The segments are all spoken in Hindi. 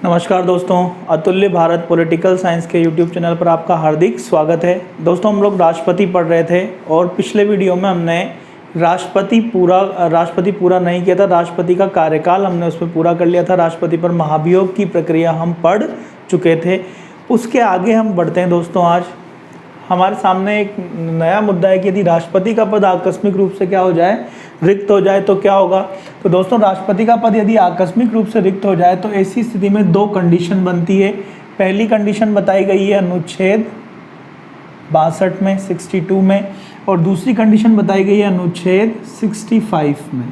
नमस्कार दोस्तों, अतुल्य भारत पॉलिटिकल साइंस के यूट्यूब चैनल पर आपका हार्दिक स्वागत है। दोस्तों, हम लोग राष्ट्रपति पढ़ रहे थे और पिछले वीडियो में हमने राष्ट्रपति पूरा नहीं किया था। राष्ट्रपति का कार्यकाल हमने उस पर पूरा कर लिया था। राष्ट्रपति पर महाभियोग की प्रक्रिया हम पढ़ चुके थे। उसके आगे हम बढ़ते हैं। दोस्तों, आज हमारे सामने एक नया मुद्दा है कि यदि राष्ट्रपति का पद आकस्मिक रूप से क्या हो जाए, रिक्त हो जाए तो क्या होगा। तो दोस्तों, राष्ट्रपति का पद यदि आकस्मिक रूप से रिक्त हो जाए तो ऐसी स्थिति में दो कंडीशन बनती है। पहली कंडीशन बताई गई है अनुच्छेद 62 में, 62 में, और दूसरी कंडीशन बताई गई है अनुच्छेद 65 में।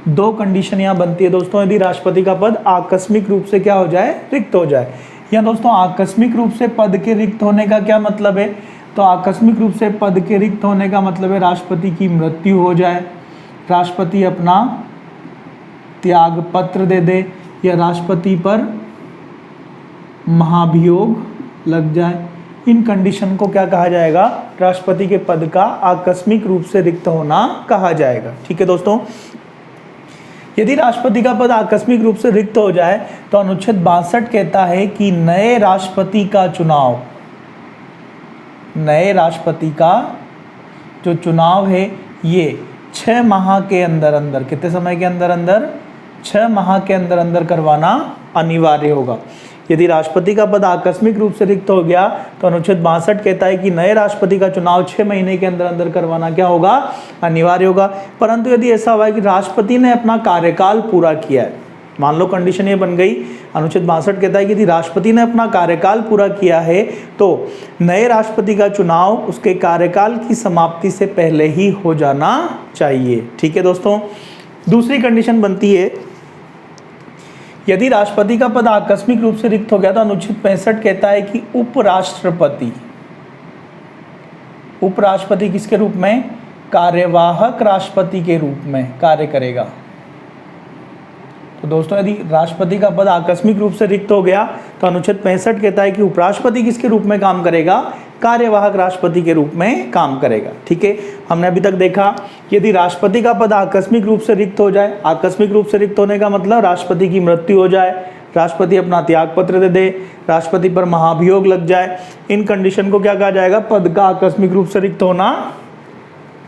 दो कंडीशन यहाँ बनती है दोस्तों, यदि राष्ट्रपति का पद आकस्मिक रूप से क्या हो जाए, रिक्त हो जाए। या दोस्तों, आकस्मिक रूप से पद के रिक्त होने का क्या मतलब है? तो आकस्मिक रूप से पद के रिक्त होने का मतलब है राष्ट्रपति की मृत्यु हो जाए, राष्ट्रपति अपना त्याग पत्र दे दे, या राष्ट्रपति पर महाभियोग लग जाए। इन कंडीशन को क्या कहा जाएगा? राष्ट्रपति के पद का आकस्मिक रूप से रिक्त होना कहा जाएगा। ठीक है दोस्तों, यदि राष्ट्रपति का पद आकस्मिक रूप से रिक्त हो जाए तो अनुच्छेद 62 कहता है कि नए राष्ट्रपति का जो चुनाव है ये 6 माह के अंदर, कितने समय के अंदर? 6 माह के अंदर करवाना अनिवार्य होगा। यदि राष्ट्रपति का पद आकस्मिक रूप से रिक्त हो गया तो अनुच्छेद 62 कहता है कि नए राष्ट्रपति का चुनाव 6 महीने के अंदर करवाना क्या होगा? अनिवार्य होगा। परंतु यदि ऐसा हुआ है कि राष्ट्रपति ने अपना कार्यकाल पूरा किया है, मान लो कंडीशन ये बन गई, अनुच्छेद 62 कहता है कि यदि राष्ट्रपति ने अपना कार्यकाल पूरा किया है तो नए राष्ट्रपति का चुनाव उसके कार्यकाल की समाप्ति से पहले ही हो जाना चाहिए। ठीक है दोस्तों, दूसरी कंडीशन बनती है, यदि राष्ट्रपति का पद आकस्मिक रूप से रिक्त हो गया तो अनुच्छेद 65 कहता है कि उपराष्ट्रपति किसके रूप में? कार्यवाहक राष्ट्रपति के रूप में कार्य करेगा। तो दोस्तों, यदि राष्ट्रपति का पद आकस्मिक रूप से रिक्त हो गया तो अनुच्छेद 65 कहता है कि उपराष्ट्रपति किसके रूप में काम करेगा? कार्यवाहक राष्ट्रपति के रूप में काम करेगा। ठीक है, हमने अभी तक देखा कि यदि राष्ट्रपति का पद आकस्मिक रूप से रिक्त हो जाए, आकस्मिक रूप से रिक्त होने का मतलब राष्ट्रपति की मृत्यु हो जाए, राष्ट्रपति अपना त्याग पत्र दे दे, राष्ट्रपति पर महाभियोग लग जाए, इन कंडीशन को क्या कहा जाएगा? पद का आकस्मिक रूप से रिक्त होना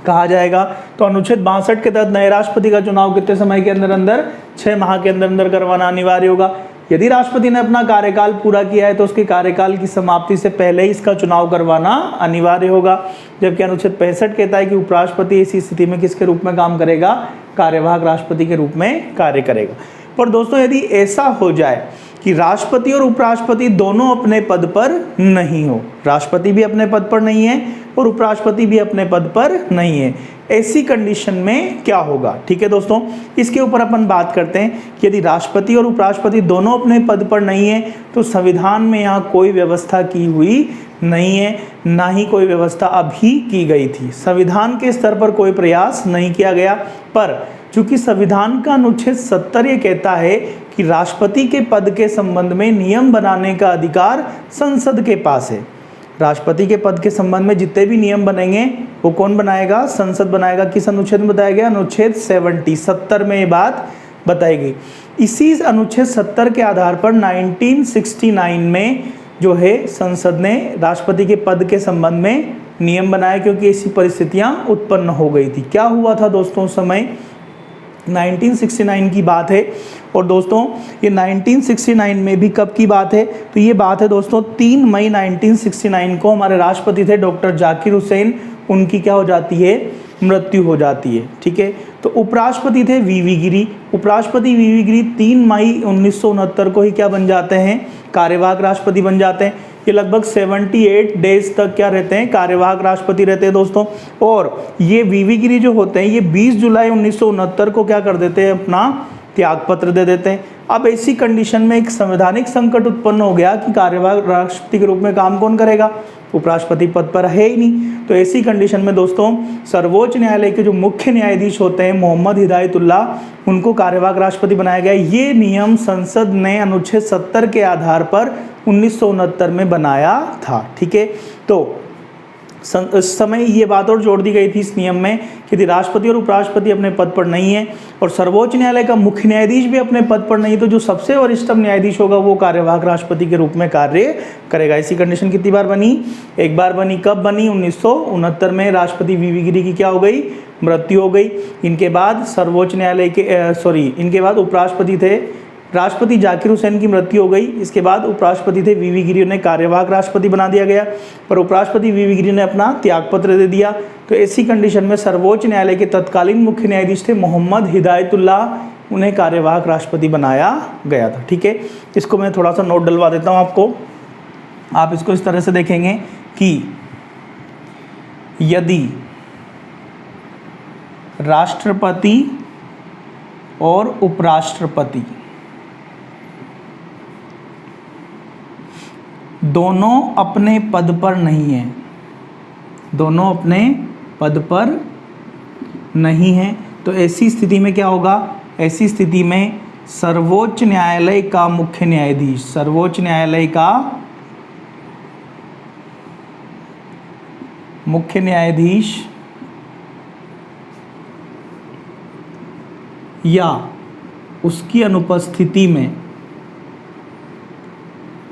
कहा जाएगा। तो अनुच्छेद 62 के तहत नए राष्ट्रपति का चुनाव कितने समय के अंदर? 6 माह के अंदर करवाना अनिवार्य होगा। यदि राष्ट्रपति ने अपना कार्यकाल पूरा किया है तो उसके कार्यकाल की समाप्ति से पहले ही इसका चुनाव करवाना अनिवार्य होगा। जबकि अनुच्छेद 65 कहता है कि उपराष्ट्रपति इसी स्थिति में किसके रूप में काम करेगा? कार्यवाहक राष्ट्रपति के रूप में कार्य करेगा। पर दोस्तों, यदि ऐसा हो जाए कि राष्ट्रपति और उपराष्ट्रपति दोनों अपने पद पर नहीं हो, राष्ट्रपति भी अपने पद पर नहीं है और उपराष्ट्रपति भी अपने पद पर नहीं है, ऐसी कंडीशन में क्या होगा? ठीक है दोस्तों, इसके ऊपर अपन बात करते हैं कि यदि राष्ट्रपति और उपराष्ट्रपति दोनों अपने पद पर नहीं है तो संविधान में यहाँ कोई व्यवस्था की हुई नहीं है, ना ही कोई व्यवस्था अभी की गई थी। संविधान के स्तर पर कोई प्रयास नहीं किया गया। पर चूंकि संविधान का अनुच्छेद 70 ये कहता है कि राष्ट्रपति के पद के संबंध में नियम बनाने का अधिकार संसद के पास है। राष्ट्रपति के पद के संबंध में जितने भी नियम बनेंगे वो कौन बनाएगा? संसद बनाएगा। किस अनुच्छेद में बताया गया? अनुच्छेद 70 में ये बात बताई गई। इसी अनुच्छेद 70 के आधार पर 1969 में जो है संसद ने राष्ट्रपति के पद के संबंध में नियम बनाया, क्योंकि ऐसी परिस्थितियां उत्पन्न हो गई थी। क्या हुआ था दोस्तों? समय 1969 की बात है। और दोस्तों, ये 1969 में भी कब की बात है? तो ये बात है दोस्तों 3 मई 1969 को हमारे राष्ट्रपति थे डॉक्टर जाकिर हुसैन, उनकी क्या हो जाती है? मृत्यु हो जाती है। ठीक है, तो उपराष्ट्रपति थे वीवी गिरी। उपराष्ट्रपति वीवी गिरी 3 मई 1969 को ही क्या बन जाते हैं? कार्यवाहक राष्ट्रपति बन जाते हैं। ये लगभग 78 डेज तक क्या रहते हैं? कार्यवाहक राष्ट्रपति रहते हैं दोस्तों। और ये वीवी गिरी जो होते हैं ये 20 जुलाई 1969 को क्या कर देते हैं? अपना त्याग पत्र दे देते हैं। अब ऐसी कंडीशन में एक संवैधानिक संकट उत्पन्न हो गया कि कार्यवाहक राष्ट्रपति के रूप में काम कौन करेगा? उपराष्ट्रपति पद पर है ही नहीं। तो ऐसी कंडीशन में दोस्तों सर्वोच्च न्यायालय के जो मुख्य न्यायाधीश होते हैं मोहम्मद हिदायतुल्लाह, उनको कार्यवाहक राष्ट्रपति बनाया गया। ये नियम संसद ने अनुच्छेद 70 के आधार पर 1969 में बनाया था। ठीक है, तो इस समय ये बात और जोड़ दी गई थी इस नियम में कि यदि राष्ट्रपति और उपराष्ट्रपति अपने पद पर नहीं है और सर्वोच्च न्यायालय का मुख्य न्यायाधीश भी अपने पद पर नहीं, तो जो सबसे वरिष्ठतम न्यायाधीश होगा वो कार्यवाहक राष्ट्रपति के रूप में कार्य करेगा। ऐसी कंडीशन कितनी बार बनी? एक बार बनी। कब बनी? 1969 में राष्ट्रपति वीवी गिरी की क्या हो गई? मृत्यु हो गई। इनके बाद सर्वोच्च न्यायालय के इनके बाद उपराष्ट्रपति थे, राष्ट्रपति जाकिर हुसैन की मृत्यु हो गई। इसके बाद उपराष्ट्रपति थे वीवी गिरी, उन्हें कार्यवाहक राष्ट्रपति बना दिया गया, पर उपराष्ट्रपति वीवी गिरी ने अपना त्यागपत्र दे दिया। तो ऐसी कंडीशन में सर्वोच्च न्यायालय के तत्कालीन मुख्य न्यायाधीश थे मोहम्मद हिदायतुल्लाह, उन्हें कार्यवाहक राष्ट्रपति बनाया गया था। ठीक है, इसको मैं थोड़ा सा नोट डलवा देता हूँ आपको। आप इसको इस तरह से देखेंगे कि यदि राष्ट्रपति और उपराष्ट्रपति दोनों अपने पद पर नहीं हैं, दोनों अपने पद पर नहीं हैं, तो ऐसी स्थिति में क्या होगा? ऐसी स्थिति में सर्वोच्च न्यायालय का मुख्य न्यायाधीश, सर्वोच्च न्यायालय का मुख्य न्यायाधीश या उसकी अनुपस्थिति में,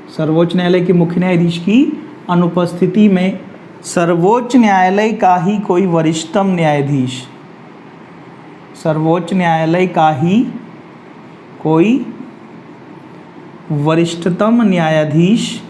सर्वोच्च न्यायालय के मुख्य न्यायाधीश की अनुपस्थिति में सर्वोच्च न्यायालय का ही कोई वरिष्ठतम न्यायाधीश, सर्वोच्च न्यायालय का ही कोई वरिष्ठतम न्यायाधीश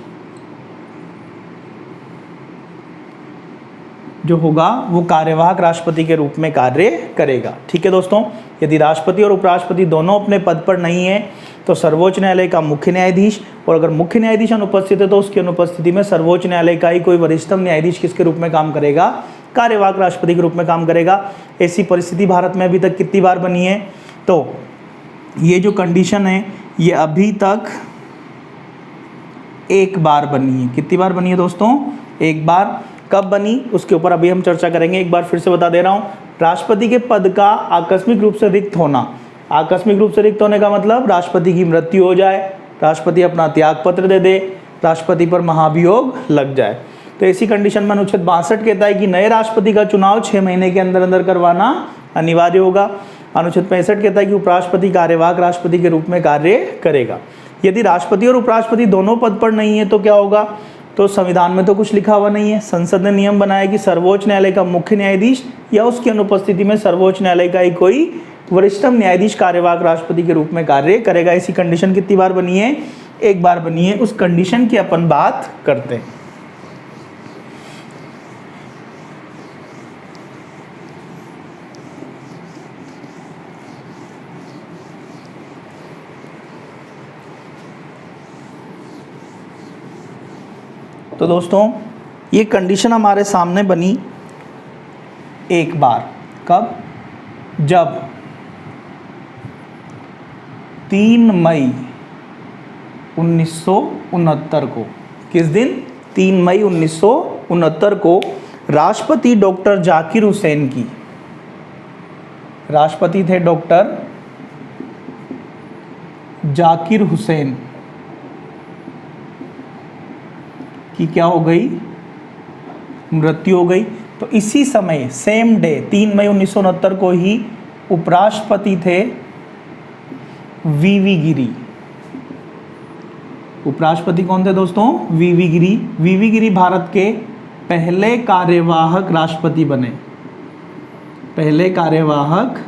जो होगा वो कार्यवाहक राष्ट्रपति के रूप में कार्य करेगा। ठीक है दोस्तों, यदि राष्ट्रपति और उपराष्ट्रपति दोनों अपने पद पर नहीं है तो सर्वोच्च न्यायालय का मुख्य न्यायाधीश, और अगर मुख्य न्यायाधीश अनुपस्थित है तो उसकी अनुपस्थिति में सर्वोच्च न्यायालय का ही कोई वरिष्ठतम न्यायाधीश किसके रूप में काम करेगा? कार्यवाहक राष्ट्रपति के रूप में काम करेगा। ऐसी परिस्थिति भारत में अभी तक कितनी बार बनी है? तो ये जो कंडीशन है ये अभी तक एक बार बनी है। कितनी बार बनी है दोस्तों? एक बार। कब बनी उसके ऊपर अभी हम चर्चा करेंगे। एक बार फिर से बता दे रहा हूँ, राष्ट्रपति के पद का आकस्मिक रूप से रिक्त होना। आकस्मिक रूप से रिक्त होने का मतलब राष्ट्रपति की मृत्यु हो जाए, राष्ट्रपति अपना त्यागपत्र दे दे, राष्ट्रपति पर महाभियोग लग जाए। तो ऐसी कंडीशन में अनुच्छेद 62 कहता है कि नए राष्ट्रपति का चुनाव 6 महीने के अंदर अंदर करवाना अनिवार्य होगा। अनुच्छेद 65 कहता है कि उपराष्ट्रपति कार्यवाहक राष्ट्रपति के रूप में कार्य करेगा। यदि राष्ट्रपति और उपराष्ट्रपति दोनों पद पर नहीं है तो क्या होगा? तो संविधान में तो कुछ लिखा हुआ नहीं है, संसद ने नियम बनाया कि सर्वोच्च न्यायालय का मुख्य न्यायाधीश या उसकी अनुपस्थिति में सर्वोच्च न्यायालय का ही कोई वरिष्ठतम न्यायाधीश कार्यवाहक राष्ट्रपति के रूप में कार्य करेगा। ऐसी कंडीशन कितनी बार बनी है? एक बार बनी है। उस कंडीशन की अपन बात करते हैं। तो दोस्तों ये कंडीशन हमारे सामने बनी एक बार। कब? जब 3 मई 1969 को, किस दिन? 3 मई 1969 को राष्ट्रपति डॉक्टर जाकिर हुसैन की, राष्ट्रपति थे डॉक्टर जाकिर हुसैन की क्या हो गई? मृत्यु हो गई। तो इसी समय सेम डे 3 मई 1969 को ही उपराष्ट्रपति थे वीवी गिरी। उपराष्ट्रपति कौन थे दोस्तों? वीवी गिरी। वीवी गिरी भारत के पहले कार्यवाहक राष्ट्रपति बने, पहले कार्यवाहक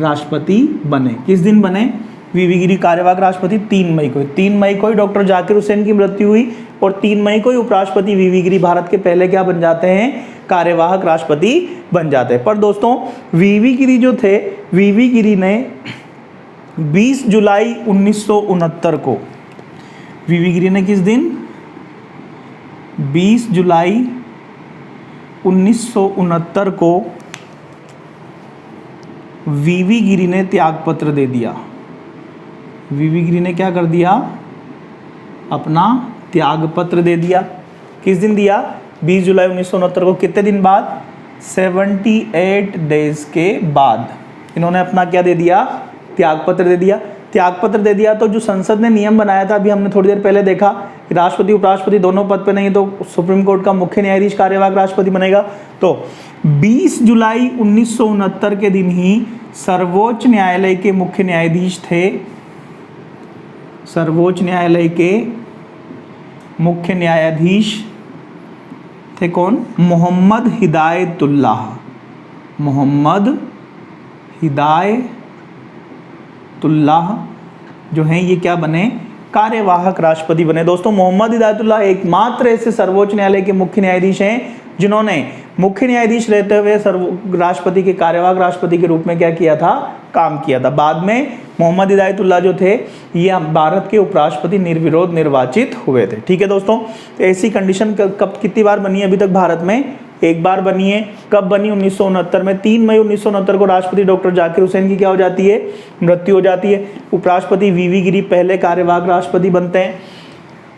राष्ट्रपति बने। किस दिन बने? वीवी गिरी कार्यवाहक राष्ट्रपति 3 मई को। 3 मई को ही डॉक्टर जाकिर हुसैन की मृत्यु हुई और 3 मई को ही उपराष्ट्रपति वीवी गिरी भारत के पहले क्या बन जाते हैं? कार्यवाहक राष्ट्रपति बन जाते हैं। पर दोस्तों वीवी गिरी जो थे, वीवी गिरी ने 20 जुलाई 1969 को, वीवी गिरी ने किस दिन? 20 जुलाई 1969 को वीवी गिरी ने त्यागपत्र दे दिया। वीवी गिरी ने क्या कर दिया? अपना त्यागपत्र दे दिया। किस दिन दिया? 20 जुलाई 1969 को। कितने दिन बाद? 78 डेज के बाद इन्होंने अपना क्या दे दिया? त्यागपत्र दे दिया। त्यागपत्र दे दिया तो जो संसद ने नियम बनाया था, अभी हमने थोड़ी देर पहले देखा कि राष्ट्रपति उपराष्ट्रपति दोनों पद पे नहीं तो सुप्रीम कोर्ट का मुख्य न्यायाधीश कार्यवाहक राष्ट्रपति बनेगा। तो 20 जुलाई 1969 के दिन ही सर्वोच्च न्यायालय के मुख्य न्यायाधीश थे, सर्वोच्च न्यायालय के मुख्य न्यायाधीश थे कौन? मोहम्मद हिदायतुल्लाह। मोहम्मद हिदायतुल्लाह जो हैं ये क्या बने? कार्यवाहक राष्ट्रपति बने। दोस्तों मोहम्मद हिदायतुल्लाह एकमात्र ऐसे सर्वोच्च न्यायालय के मुख्य न्यायाधीश हैं जिन्होंने मुख्य न्यायाधीश रहते हुए राष्ट्रपति के कार्यवाहक राष्ट्रपति के रूप में क्या किया था? काम किया था। बाद में मोहम्मद हिदायतुल्लाह जो थे ये भारत के उपराष्ट्रपति निर्विरोध निर्वाचित हुए थे। ठीक है दोस्तों, तो ऐसी कंडीशन कब कितनी बार बनी है अभी तक भारत में? एक बार बनी है। कब बनी? 1969 में। 3 मई 1969 को राष्ट्रपति डॉक्टर जाकिर हुसैन की क्या हो जाती है? मृत्यु हो जाती है। उपराष्ट्रपति वीवी गिरी पहले कार्यवाहक राष्ट्रपति बनते हैं।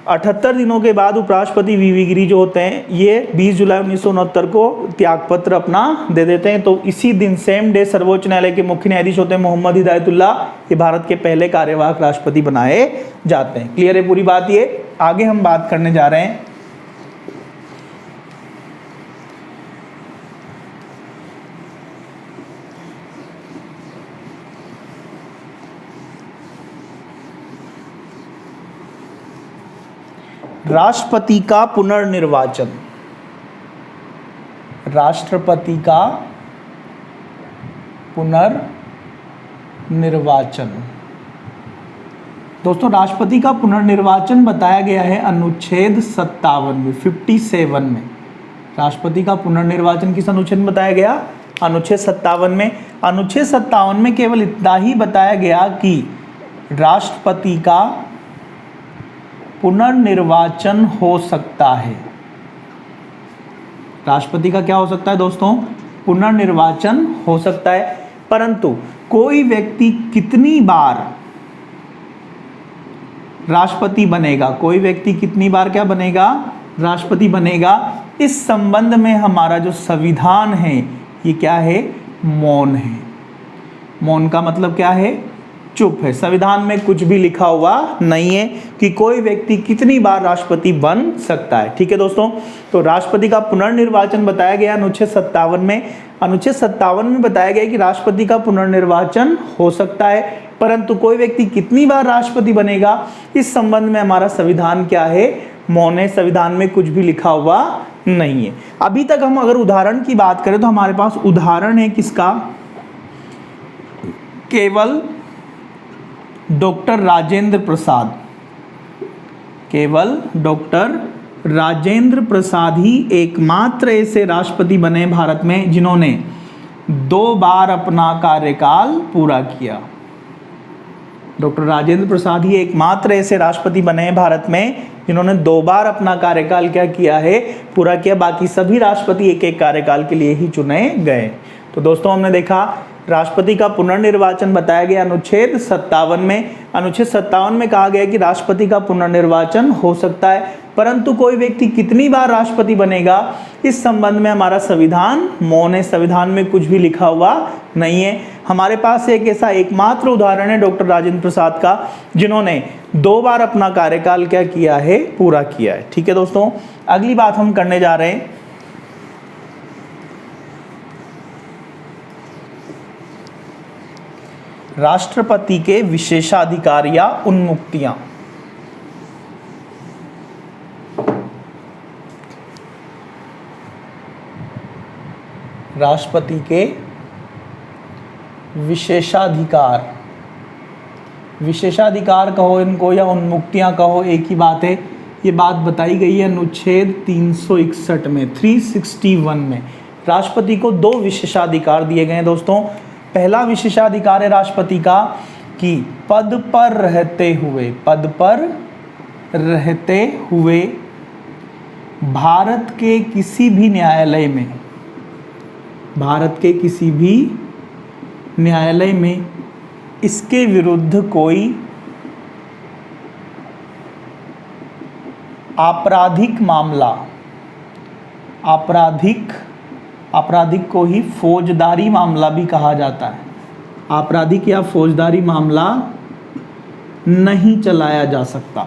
78 दिनों के बाद उपराष्ट्रपति वीवी गिरी जो होते हैं ये 20 जुलाई 1969 को त्यागपत्र अपना दे देते हैं। तो इसी दिन सेम डे सर्वोच्च न्यायालय के मुख्य न्यायाधीश होते हैं मोहम्मद हिदायतुल्लाह, ये भारत के पहले कार्यवाहक राष्ट्रपति बनाए जाते हैं। क्लियर है पूरी बात? ये आगे हम बात करने जा रहे हैं राष्ट्रपति का पुनर्निर्वाचन। राष्ट्रपति का पुनर्निर्वाचन। दोस्तों राष्ट्रपति का पुनर्निर्वाचन बताया गया है अनुच्छेद 57 में, 57 में। राष्ट्रपति का पुनर्निर्वाचन किस अनुच्छेद में बताया गया? अनुच्छेद 57 में। अनुच्छेद 57 में केवल इतना ही बताया गया कि राष्ट्रपति का पुनर्निर्वाचन हो सकता है। राष्ट्रपति का क्या हो सकता है दोस्तों? पुनर्निर्वाचन हो सकता है, परंतु कोई व्यक्ति कितनी बार राष्ट्रपति बनेगा, कोई व्यक्ति कितनी बार क्या बनेगा? राष्ट्रपति बनेगा, इस संबंध में हमारा जो संविधान है ये क्या है? मौन है। मौन का मतलब क्या है? चुप है। संविधान में कुछ भी लिखा हुआ नहीं है कि कोई व्यक्ति कितनी बार राष्ट्रपति बन सकता है। ठीक है दोस्तों, तो राष्ट्रपति का पुनर्निर्वाचन बताया गया अनुच्छेद 57 में। अनुच्छेद 57 में बताया गया कि राष्ट्रपति का पुनर्निर्वाचन हो सकता है, परंतु कोई व्यक्ति कितनी बार राष्ट्रपति बनेगा इस संबंध में हमारा संविधान क्या है? मौन है। संविधान में कुछ भी लिखा हुआ नहीं है। अभी तक हम अगर उदाहरण की बात करें तो हमारे पास उदाहरण है किसका? केवल डॉक्टर राजेंद्र प्रसाद। केवल डॉक्टर राजेंद्र प्रसाद ही एकमात्र ऐसे राष्ट्रपति बने भारत में जिन्होंने 2 बार अपना कार्यकाल पूरा किया। डॉक्टर राजेंद्र प्रसाद ही एकमात्र ऐसे राष्ट्रपति बने हैं भारत में जिन्होंने 2 बार अपना कार्यकाल क्या किया है? पूरा किया। बाकी सभी राष्ट्रपति एक एक कार्यकाल के लिए ही चुने गए। तो दोस्तों हमने देखा राष्ट्रपति का पुनर्निर्वाचन बताया गया अनुच्छेद 57 में। अनुच्छेद 57 में कहा गया कि राष्ट्रपति का पुनर्निर्वाचन हो सकता है, परंतु कोई व्यक्ति कितनी बार राष्ट्रपति बनेगा इस संबंध में हमारा संविधान मौन है। संविधान में कुछ भी लिखा हुआ नहीं है। हमारे पास एक ऐसा एकमात्र उदाहरण है डॉक्टर राजेंद्र प्रसाद का जिन्होंने 2 बार अपना कार्यकाल क्या किया है? पूरा किया है। ठीक है दोस्तों, अगली बात हम करने जा रहे हैं राष्ट्रपति के विशेषाधिकार या उन्मुक्तियां। राष्ट्रपति के विशेषाधिकार, विशेषाधिकार कहो इनको या उन्मुक्तियां कहो एक ही बात है। ये बात बताई गई है अनुच्छेद 361 में, 361 में। राष्ट्रपति को 2 विशेषाधिकार दिए गए हैं दोस्तों। पहला विशेषाधिकार है राष्ट्रपति का कि पद पर रहते हुए, पद पर रहते हुए भारत के किसी भी न्यायालय में, भारत के किसी भी न्यायालय में इसके विरुद्ध कोई आपराधिक मामला, आपराधिक को ही फौजदारी मामला भी कहा जाता है। आपराधिक या फौजदारी मामला नहीं चलाया जा सकता।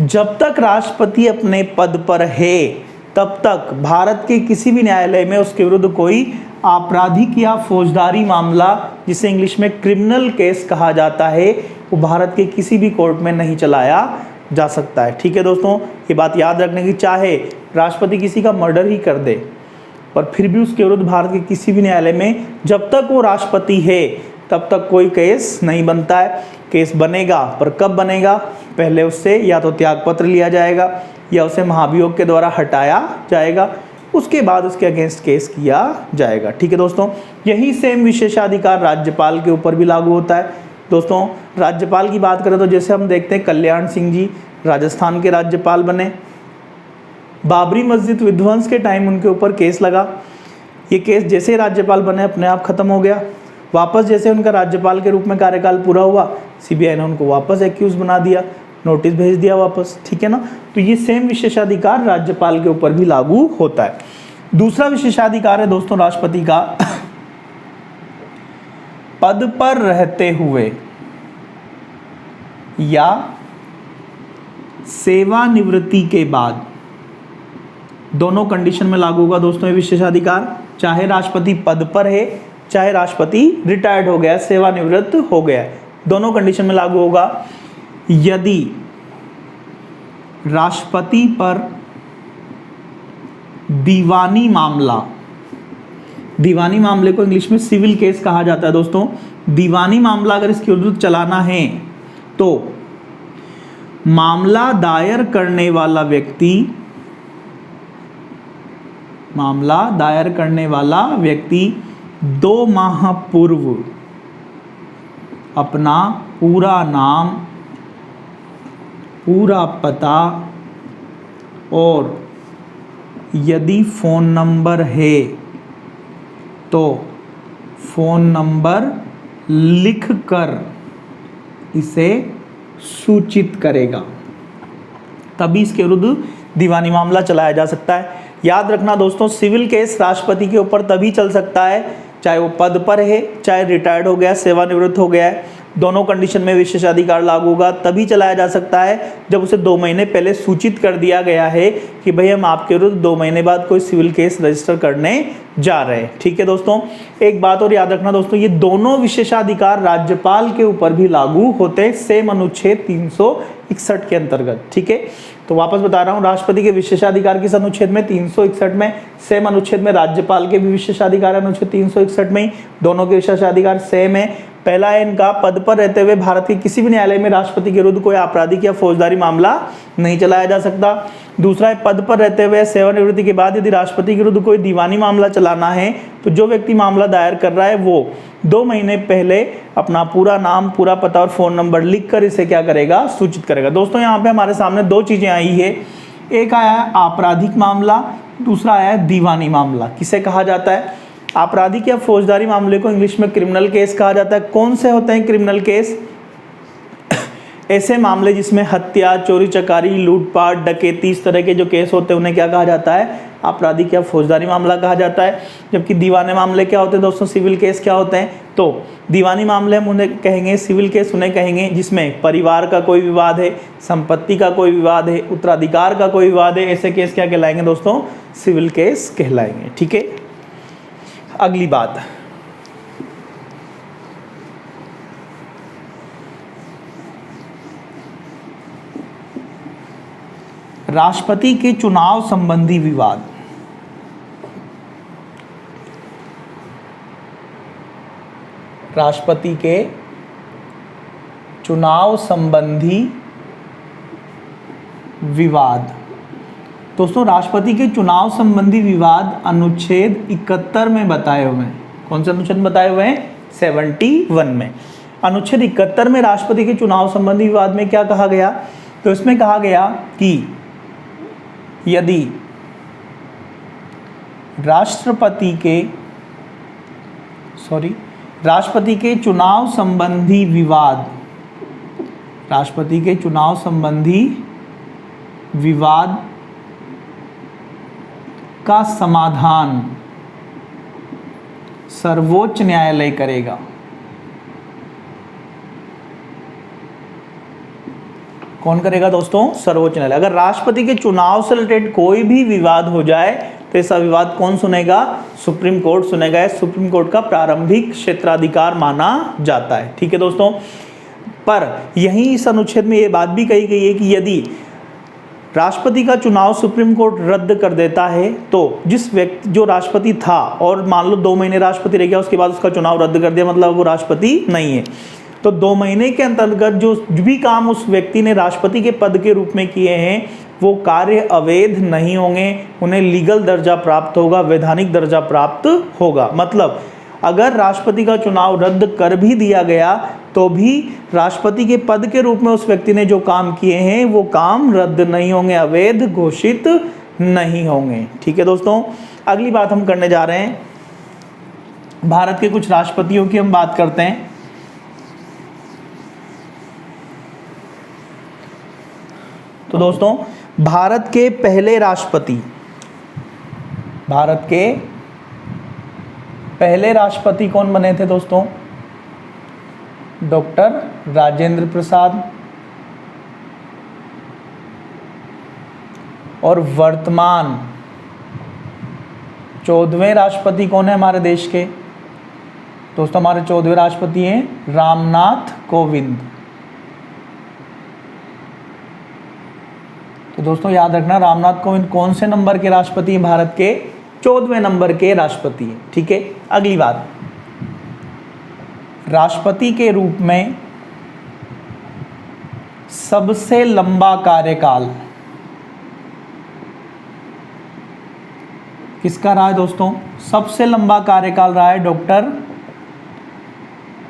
जब तक राष्ट्रपति अपने पद पर है तब तक भारत के किसी भी न्यायालय में उसके विरुद्ध कोई आपराधिक या फौजदारी मामला, जिसे इंग्लिश में क्रिमिनल केस कहा जाता है, वो भारत के किसी भी कोर्ट में नहीं चलाया जा सकता है। ठीक है दोस्तों, ये बात याद रखने की, चाहे राष्ट्रपति किसी का मर्डर ही कर दे पर फिर भी उसके विरुद्ध भारत के किसी भी न्यायालय में जब तक वो राष्ट्रपति है तब तक कोई केस नहीं बनता है। केस बनेगा पर कब बनेगा, पहले उससे या तो त्यागपत्र लिया जाएगा या उसे महाभियोग के द्वारा हटाया जाएगा, उसके बाद उसके अगेंस्ट केस किया जाएगा। ठीक है दोस्तों, यही सेम विशेषाधिकार राज्यपाल के ऊपर भी लागू होता है। दोस्तों राज्यपाल की बात करें तो जैसे हम देखते हैं कल्याण सिंह जी राजस्थान के राज्यपाल बने, बाबरी मस्जिद विध्वंस के टाइम उनके ऊपर केस लगा, ये केस जैसे राज्यपाल बने अपने आप खत्म हो गया। वापस जैसे उनका राज्यपाल के रूप में कार्यकाल पूरा हुआ, सीबीआई ने उनको वापस एक्यूज बना दिया, नोटिस भेज दिया वापस। ठीक है ना, तो ये सेम विशेषाधिकार राज्यपाल के ऊपर भी लागू होता है। दूसरा विशेषाधिकार है दोस्तों राष्ट्रपति का, पद पर रहते हुए या सेवानिवृत्ति के बाद, दोनों कंडीशन में लागू होगा दोस्तों ये विशेषाधिकार। चाहे राष्ट्रपति पद पर है, चाहे राष्ट्रपति रिटायर्ड हो गया, सेवानिवृत्त हो गया, दोनों कंडीशन में लागू होगा। यदि राष्ट्रपति पर दीवानी मामला, दीवानी मामले को इंग्लिश में सिविल केस कहा जाता है दोस्तों, दीवानी मामला अगर इसके विरुद्ध चलाना है तो मामला दायर करने वाला व्यक्ति, मामला दायर करने वाला व्यक्ति 2 माह पूर्व अपना पूरा नाम, पूरा पता और यदि फ़ोन नंबर है तो फ़ोन नंबर लिखकर इसे सूचित करेगा, तभी इसके विरुद्ध दीवानी मामला चलाया जा सकता है। याद रखना दोस्तों, सिविल केस राष्ट्रपति के ऊपर तभी चल सकता है चाहे वो पद पर है, चाहे रिटायर्ड हो गया, सेवानिवृत्त हो गया है, दोनों कंडीशन में विशेषाधिकार लागू होगा। तभी चलाया जा सकता है जब उसे 2 महीने पहले सूचित कर दिया गया है कि भाई हम आपके विरुद्ध 2 महीने बाद कोई सिविल केस रजिस्टर करने जा रहे हैं। ठीक है दोस्तों, एक बात और याद रखना दोस्तों, ये दोनों विशेषाधिकार राज्यपाल के ऊपर भी लागू होते हैं, सेम अनुच्छेद 361 के अंतर्गत। ठीक है, तो वापस बता रहा हूँ, राष्ट्रपति के विशेषाधिकार किस अनुच्छेद में, 361 में, सेम अनुच्छेद में राज्यपाल के भी विशेषाधिकार अनुच्छेद 361 में ही, दोनों के विशेषाधिकार सेम है। पहला है इनका, पद पर रहते हुए भारत के किसी भी न्यायालय में राष्ट्रपति के विरुद्ध कोई आपराधिक या फौजदारी मामला नहीं चलाया जा सकता। दूसरा है, पद पर रहते हुए सेवानिवृत्ति के बाद यदि राष्ट्रपति के विरुद्ध कोई दीवानी मामला चलाना है तो जो व्यक्ति मामला दायर कर रहा है वो 2 महीने पहले अपना पूरा नाम, पूरा पता और फ़ोन नंबर लिखकर इसे क्या करेगा, सूचित करेगा। दोस्तों यहाँ पे हमारे सामने 2 चीज़ें आई है, एक आया है आपराधिक मामला, दूसरा आया है दीवानी मामला। किसे कहा जाता है, आपराधिक या फौजदारी मामले को इंग्लिश में क्रिमिनल केस कहा जाता है। कौन से होते हैं क्रिमिनल केस, ऐसे मामले जिसमें हत्या, चोरी चकारी, लूटपाट, डकैती, इस तरह के जो केस होते हैं उन्हें क्या कहा जाता है, आपराधिक या फौजदारी मामला कहा जाता है। जबकि दीवानी मामले क्या होते हैं दोस्तों, सिविल केस क्या होते हैं, तो दीवानी मामले हम उन्हें कहेंगे, सिविल केस उन्हें कहेंगे जिसमें परिवार का कोई विवाद है, संपत्ति का कोई विवाद है, उत्तराधिकार का कोई विवाद है, ऐसे केस क्या कहलाएंगे दोस्तों, सिविल केस कहलाएंगे। ठीक है, अगली बात, राष्ट्रपति के चुनाव संबंधी विवाद। राष्ट्रपति के चुनाव संबंधी विवाद। दोस्तों राष्ट्रपति के चुनाव संबंधी विवाद अनुच्छेद 71 में बताए हुए हैं। कौन से अनुच्छेद में बताए हुए हैं, 71 में। अनुच्छेद 71 में राष्ट्रपति के चुनाव संबंधी विवाद में क्या कहा गया, तो इसमें कहा गया कि यदि राष्ट्रपति के चुनाव संबंधी विवाद, राष्ट्रपति के चुनाव संबंधी विवाद का समाधान सर्वोच्च न्यायालय करेगा, कौन करेगा दोस्तों? सर्वोच्च न्यायालय। अगर राष्ट्रपति के चुनाव से रिलेटेड कोई भी विवाद हो जाए तो ऐसा विवाद कौन सुनेगा? सुप्रीम कोर्ट सुनेगा। सुप्रीम कोर्ट का प्रारंभिक क्षेत्राधिकार माना जाता है। ठीक है दोस्तों, पर यहीं इस अनुच्छेद में ये बात भी कही गई है कि यदि राष्ट्रपति का चुनाव सुप्रीम कोर्ट रद्द कर देता है तो जिस व्यक्ति जो राष्ट्रपति था और मान लो 2 महीने राष्ट्रपति रह गया, उसके बाद उसका चुनाव रद्द कर दिया, मतलब वो राष्ट्रपति नहीं है, तो 2 महीने के अंतर्गत जो भी काम उस व्यक्ति ने राष्ट्रपति के पद के रूप में किए हैं वो कार्य अवैध नहीं होंगे, उन्हें लीगल दर्जा प्राप्त होगा, वैधानिक दर्जा प्राप्त होगा। मतलब अगर राष्ट्रपति का चुनाव रद्द कर भी दिया गया तो भी राष्ट्रपति के पद के रूप में उस व्यक्ति ने जो काम किए हैं वो काम रद्द नहीं होंगे, अवैध घोषित नहीं होंगे। ठीक है दोस्तों, अगली बात हम करने जा रहे हैं, भारत के कुछ राष्ट्रपतियों की हम बात करते हैं। तो दोस्तों भारत के पहले राष्ट्रपति कौन बने थे दोस्तों? डॉक्टर राजेंद्र प्रसाद। और वर्तमान 14वें राष्ट्रपति कौन है हमारे देश के? दोस्तों हमारे 14वें राष्ट्रपति हैं रामनाथ कोविंद। तो दोस्तों याद रखना, रामनाथ कोविंद कौन से नंबर के राष्ट्रपति हैं? भारत के 14वें नंबर के राष्ट्रपति हैं। ठीक है, अगली बात, राष्ट्रपति के रूप में सबसे लंबा कार्यकाल किसका रहा है दोस्तों? सबसे लंबा कार्यकाल रहा है डॉक्टर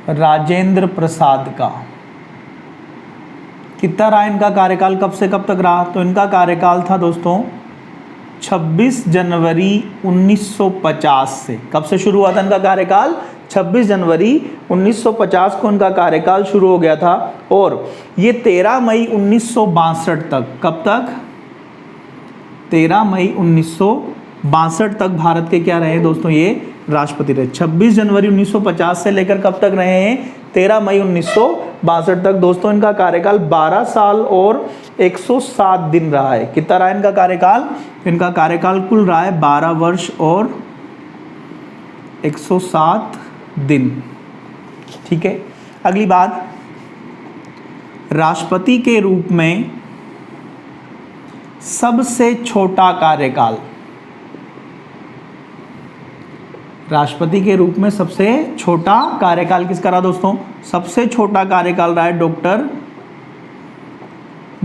राजेंद्र प्रसाद का। कितना रहा इनका कार्यकाल, कब से कब तक रहा? तो इनका कार्यकाल था दोस्तों 26 जनवरी 1950 से। कब से शुरू हुआ था इनका कार्यकाल? 26 जनवरी 1950 को इनका कार्यकाल शुरू हो गया था और ये 13 मई 1962 तक, कब तक? 13 मई 1962 तक भारत के क्या रहे दोस्तों? ये राष्ट्रपति रहे। 26 जनवरी 1950 से लेकर कब तक रहे हैं? 13 मई 1962 तक। दोस्तों इनका कार्यकाल 12 साल और 107 दिन रहा है। कितना रहा इनका कार्यकाल? इनका कार्यकाल कुल रहा है 12 वर्ष और 107 दिन। ठीक है, अगली बात, राष्ट्रपति के रूप में सबसे छोटा कार्यकाल, राष्ट्रपति के रूप में सबसे छोटा कार्यकाल किसका रहा दोस्तों? सबसे छोटा कार्यकाल रहा है डॉक्टर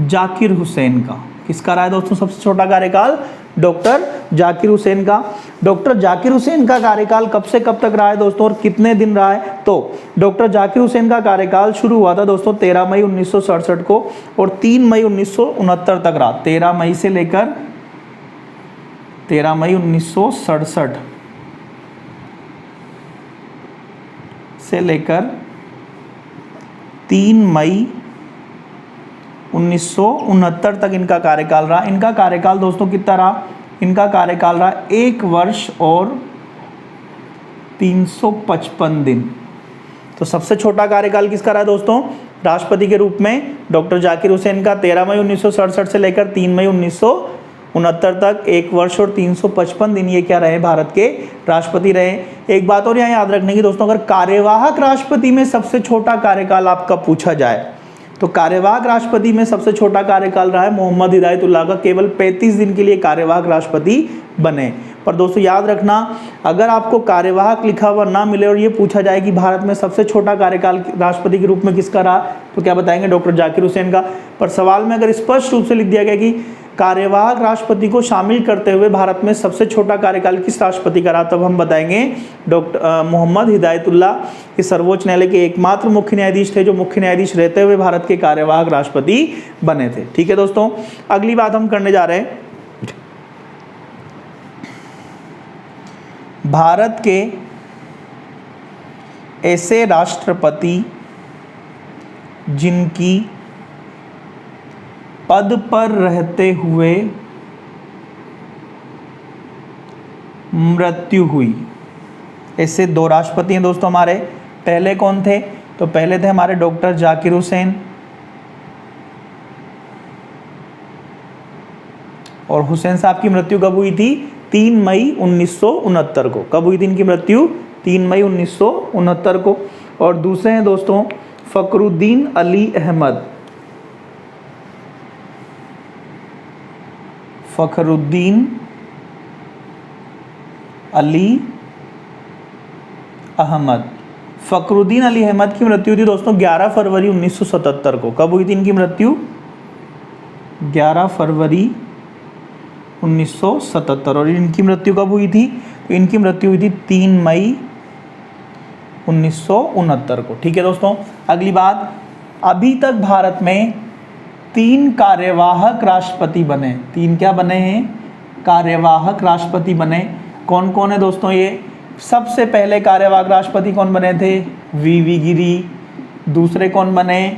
जाकिर हुसैन का। किसका रहा है दोस्तों सबसे छोटा कार्यकाल? डॉक्टर जाकिर हुसैन का। डॉक्टर जाकिर हुसैन का कार्यकाल कब से कब तक रहा है दोस्तों और कितने दिन रहा है? तो डॉक्टर जाकिर हुसैन का कार्यकाल शुरू हुआ था दोस्तों 13 मई 1967 को और 3 मई 1969 तक रहा। 13 मई से लेकर 13 मई 1967 से लेकर 3 मई 1969 तक इनका कार्यकाल रहा। इनका कार्यकाल दोस्तों कितना रहा? इनका कार्यकाल रहा 1 वर्ष और 355 दिन। तो सबसे छोटा कार्यकाल किसका रहा दोस्तों? राष्ट्रपति के रूप में डॉक्टर जाकिर हुसैन का 13 मई 1967 से लेकर 3 मई 1969 तक 1 वर्ष और 355 दिन ये क्या रहे? भारत के राष्ट्रपति रहे। एक बात और यहाँ याद रखने की दोस्तों, अगर कार्यवाहक राष्ट्रपति में सबसे छोटा कार्यकाल आपका पूछा जाए तो कार्यवाहक राष्ट्रपति में सबसे छोटा कार्यकाल रहा है मोहम्मद हिदायतुल्लाह का, केवल 35 दिन के लिए कार्यवाहक राष्ट्रपति बने। पर दोस्तों याद रखना, अगर आपको कार्यवाहक लिखा हुआ ना मिले और ये पूछा जाए कि भारत में सबसे छोटा कार्यकाल राष्ट्रपति के रूप में किसका रहा, तो क्या बताएंगे? डॉक्टर जाकिर हुसैन का। पर सवाल में अगर स्पष्ट रूप से लिख दिया गया कि कार्यवाहक राष्ट्रपति को शामिल करते हुए भारत में सबसे छोटा कार्यकाल किस राष्ट्रपति का रहा, तब हम बताएंगे डॉक्टर मोहम्मद हिदायतुल्लाह। ये सर्वोच्च न्यायालय के एकमात्र मुख्य न्यायाधीश थे जो मुख्य न्यायाधीश रहते हुए भारत के कार्यवाहक राष्ट्रपति बने थे। ठीक है दोस्तों, अगली बात हम करने जा रहे हैं, भारत के ऐसे राष्ट्रपति जिनकी पद पर रहते हुए मृत्यु हुई। ऐसे 2 राष्ट्रपति हैं दोस्तों हमारे। पहले कौन थे? तो पहले थे हमारे डॉक्टर जाकिर हुसैन और हुसैन साहब की मृत्यु कब हुई थी? 3 मई 1969 को। कब हुई थी इनकी मृत्यु? 3 मई 1969 को। और दूसरे हैं दोस्तों फखरुद्दीन अली अहमद। फखरुद्दीन अली अहमद। फखरुद्दीन अली अहमद की मृत्यु थी दोस्तों 11 फरवरी 1977 को। कब हुई थी इनकी मृत्यु? 11 फरवरी 1977। और इनकी मृत्यु कब हुई थी? तो इनकी मृत्यु हुई थी 3 मई 1969 को। ठीक है दोस्तों, अगली बात, अभी तक भारत में 3 कार्यवाहक राष्ट्रपति बने। 3 क्या बने हैं? कार्यवाहक राष्ट्रपति बने। कौन कौन है दोस्तों ये? सबसे पहले कार्यवाहक राष्ट्रपति कौन बने थे? वी गिरी। दूसरे कौन बने?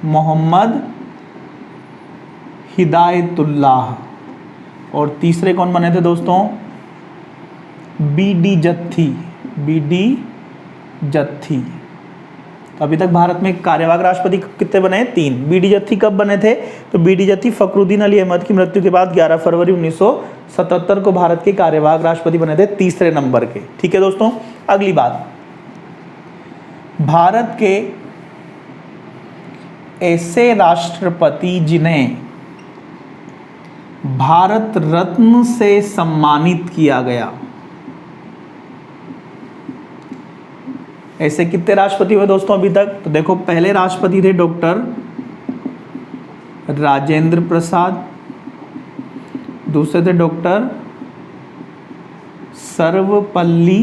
मोहम्मद हिदायतुल्लाह। और तीसरे कौन बने थे दोस्तों? बी.डी. जत्थी। बी.डी. जत्थी। अभी तक भारत में कार्यवाहक राष्ट्रपति कितने बने हैं? 3। बी.डी. जत्थी कब बने थे? तो बी.डी. जत्थी फखरुद्दीन अली अहमद की मृत्यु के बाद 11 फरवरी 1977 को भारत के कार्यवाहक राष्ट्रपति बने थे, तीसरे नंबर के। ठीक है दोस्तों, अगली बात, भारत के ऐसे राष्ट्रपति जिन्हें भारत रत्न से सम्मानित किया गया। ऐसे कितने राष्ट्रपति हुए दोस्तों अभी तक? तो देखो, पहले राष्ट्रपति थे डॉक्टर राजेंद्र प्रसाद। दूसरे थे डॉक्टर सर्वपल्ली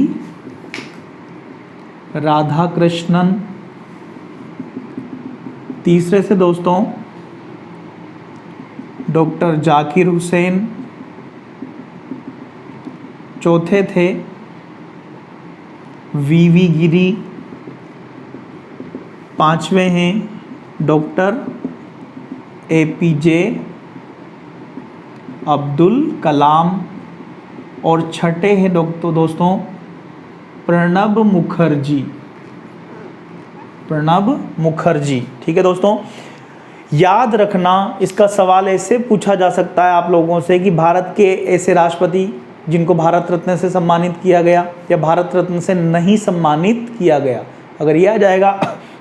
राधाकृष्णन। तीसरे से दोस्तों डॉक्टर जाकिर हुसैन। चौथे थे वी गिरी। पांचवें हैं डॉक्टर APJ अब्दुल कलाम। और छठे हैं दोस्तों प्रणब मुखर्जी। प्रणब मुखर्जी। ठीक है दोस्तों, याद रखना, इसका सवाल ऐसे पूछा जा सकता है आप लोगों से कि भारत के ऐसे राष्ट्रपति जिनको भारत रत्न से सम्मानित किया गया या भारत रत्न से नहीं सम्मानित किया गया। अगर यह आ जाएगा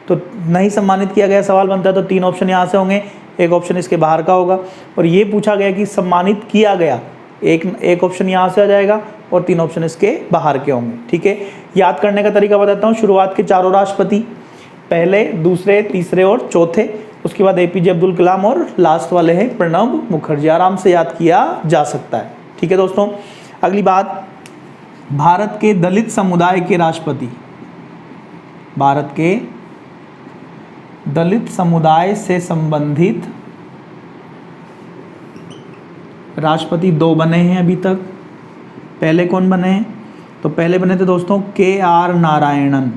तो नहीं सम्मानित किया गया सवाल बनता है तो 3 ऑप्शन यहाँ से होंगे, एक ऑप्शन इसके बाहर का होगा। और ये पूछा गया कि सम्मानित किया गया, एक ऑप्शन यहाँ से आ जाएगा और 3 ऑप्शन इसके बाहर के होंगे। ठीक है, याद करने का तरीका बताता हूँ। शुरुआत के 4 राष्ट्रपति, पहले, दूसरे, तीसरे और चौथे। उसके बाद APJ अब्दुल कलाम और लास्ट वाले हैं प्रणब मुखर्जी। आराम से याद किया जा सकता है। ठीक है दोस्तों, अगली बात, भारत के दलित समुदाय के राष्ट्रपति। भारत के दलित समुदाय से संबंधित राष्ट्रपति 2 बने हैं अभी तक। पहले कौन बने हैं? तो पहले बने थे दोस्तों KR नारायणन।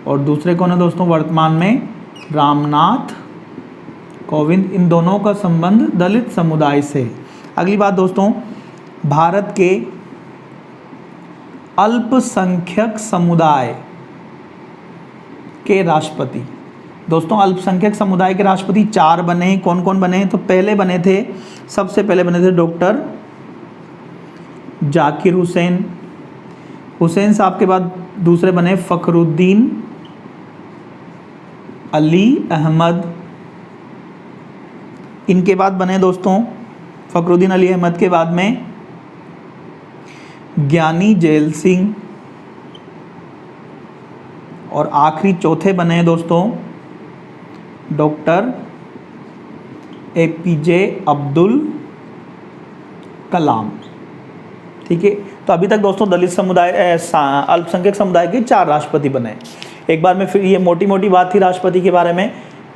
और दूसरे कौन है दोस्तों वर्तमान में? रामनाथ कोविंद। इन दोनों का संबंध दलित समुदाय से है। अगली बात दोस्तों, भारत के अल्पसंख्यक समुदाय के राष्ट्रपति। दोस्तों, अल्पसंख्यक समुदाय के राष्ट्रपति 4 बने हैं। कौन कौन बने हैं? तो पहले बने थे, सबसे पहले बने थे डॉक्टर जाकिर हुसैन। हुसैन साहब के बाद दूसरे बने फखरुद्दीन अली अहमद। इनके बाद बने दोस्तों फखरुद्दीन अली अहमद के बाद में ज्ञानी जेल सिंह। और आखिरी चौथे बने हैं दोस्तों डॉक्टर APJ अब्दुल कलाम। ठीक है, तो अभी तक दोस्तों दलित समुदाय अल्पसंख्यक समुदाय के 4 राष्ट्रपति बने। एक बार में फिर ये मोटी मोटी बात थी राष्ट्रपति के बारे में।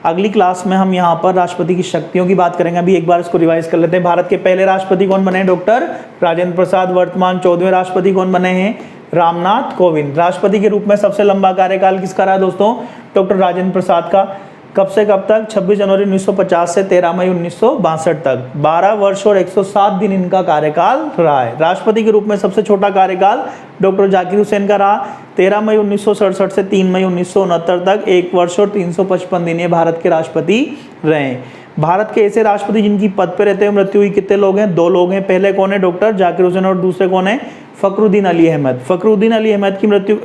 अगली क्लास में हम यहाँ पर राष्ट्रपति की शक्तियों की बात करेंगे। अभी एक बार इसको रिवाइज कर लेते हैं। भारत के पहले राष्ट्रपति कौन बने? डॉक्टर राजेंद्र प्रसाद। वर्तमान 14वें राष्ट्रपति कौन बने हैं? रामनाथ कोविंद। राष्ट्रपति के रूप में सबसे लंबा कार्यकाल किसका रहा दोस्तों? डॉक्टर राजेंद्र प्रसाद का। कब से कब तक? 26 जनवरी 1950 से 13 मई 1962 तक। 12 वर्ष और 107 दिन इनका कार्यकाल रहा है। राष्ट्रपति के रूप में सबसे छोटा कार्यकाल डॉक्टर जाकिर हुसैन का रहा, 13 मई 1967 से 3 मई 1969 तक। 1 वर्ष और 355 दिन ये भारत के राष्ट्रपति रहे। भारत के ऐसे राष्ट्रपति जिनकी पद पे रहते हुए मृत्यु हुई कितने लोग हैं? 2 लोग हैं। पहले कौन है? डॉक्टर जाकिर हुसैन और दूसरे कौन है? फखरुद्दीन अली अहमद। फखरुद्दीन अली अहमद की मृत्यु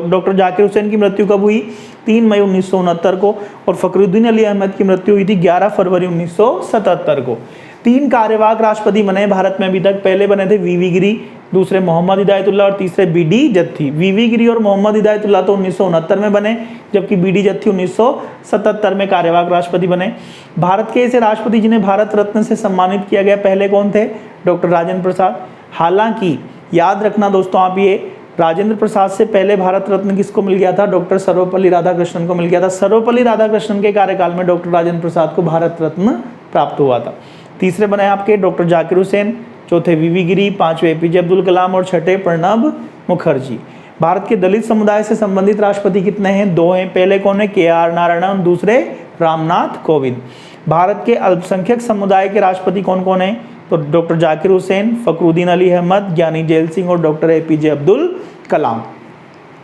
डॉक्टर जाकिर हुसैन की मृत्यु कब हुई? 3 मई 1969 को, और फखरुद्दीन अली अहमद की मृत्यु हुई थी 11 फरवरी 1977 को। 3 कार्यवाहक राष्ट्रपति बने भारत में अभी तक। पहले बने थे वीवी गिरी, दूसरे मोहम्मद हिदायतुल्लाह और तीसरे बीडी जत्थी। वीवी गिरी और मोहम्मद हिदायतुल्लाह तो 1969 में बने, जबकि बीडी जत्थी 1977 में कार्यवाहक राष्ट्रपति बने। भारत के ऐसे राष्ट्रपति जिन्हें भारत रत्न से सम्मानित किया गया पहले कौन थे? डॉक्टर राजेंद्र प्रसाद। हालांकि याद रखना दोस्तों आप, ये राजेंद्र प्रसाद से पहले भारत रत्न किसको मिल गया था? डॉक्टर सर्वपल्ली राधाकृष्णन को मिल गया था। सर्वपल्ली राधाकृष्णन के कार्यकाल में डॉक्टर राजेंद्र प्रसाद को भारत रत्न प्राप्त हुआ था। तीसरे बने आपके डॉक्टर जाकिर हुसैन, चौथे वीवी गिरी, 5वें एपीजे अब्दुल कलाम और 6ठे प्रणब मुखर्जी। भारत के दलित समुदाय से संबंधित राष्ट्रपति कितने हैं? 2 हैं। पहले कौन है? KR नारायणन, दूसरे रामनाथ कोविंद। भारत के अल्पसंख्यक समुदाय के राष्ट्रपति कौन कौन है? तो डॉक्टर जाकिर हुसैन, फखरुद्दीन अली अहमद, ज्ञानी जैल सिंह और डॉक्टर एपीजे अब्दुल कलाम।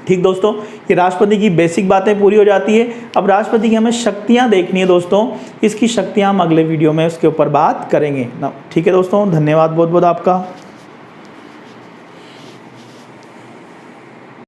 ठीक दोस्तों, ये राष्ट्रपति की बेसिक बातें पूरी हो जाती है। अब राष्ट्रपति की हमें शक्तियां देखनी है दोस्तों, इसकी शक्तियां हम अगले वीडियो में उसके ऊपर बात करेंगे ना। ठीक है दोस्तों, धन्यवाद बहुत बहुत आपका।